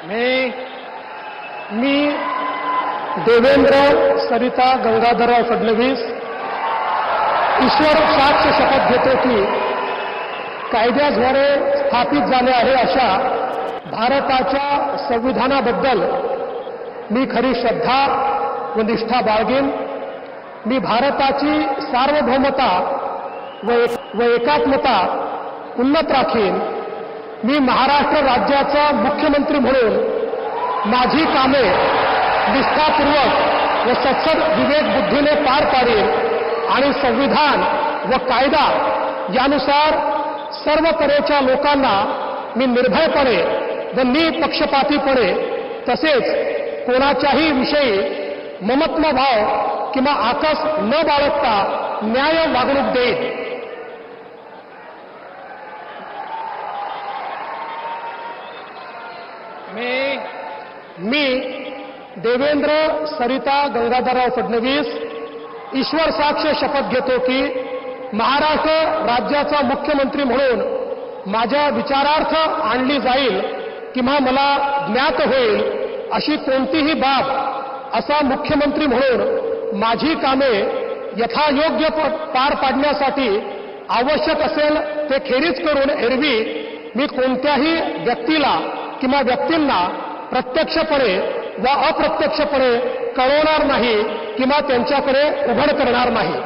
मी देवेंद्र सरिता गंगाधरराव फडणवीस ईश्वर साक्ष शपथ घेतो की कायद्याद्वारे स्थापित झाले आहे अशा भारताच्या संविधानाबद्दल मी खरी श्रद्धा व निष्ठा बाळगेन। मी भारताची सार्वभौमता व एकात्मता उन्नत राखीन। मी महाराष्ट्र राज्याचा मुख्यमंत्री म्हणून माझी कामे निष्ठापूर्वक व सत्सद विवेक बुद्धीने पार पाडेन आणि संविधान व कायदा यानुसार सर्व तऱ्हेच्या लोकांना मी निर्भयपणे व निपक्षपातीपणे तसेच कोणाच्याही विषयी ममत्व भाव किंवा आकस न बाळगता न्याय वागणूक देईन। मी देवेंद्र सरिता गंगाधरराव फडणवीस ईश्वर साक्ष शपथ घेतो की महाराष्ट्र राज्याचा मुख्यमंत्री म्हणून माझ्या विचारार्थ आणली जाईल किंवा मला ज्ञात होईल अशी कोणतीही बाब असा मुख्यमंत्री म्हणून माझी कामे यथायोग्य पार पाडण्यासाठी आवश्यक असेल ते खेरीज करून एरवी मी कोणत्याही व्यक्तीला किंवा व्यक्तींना प्रत्यक्षपणे व अप्रत्यक्षपणे कळवणार नाही किंवा त्यांच्याकडे उघड करणार नाही।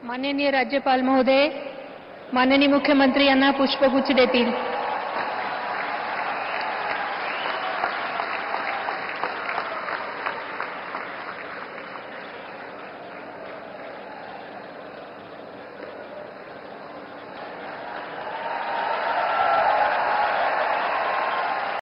माननीय राज्यपाल महोदय, माननीय मुख्यमंत्री यांना पुष्पगुच्छ देतील।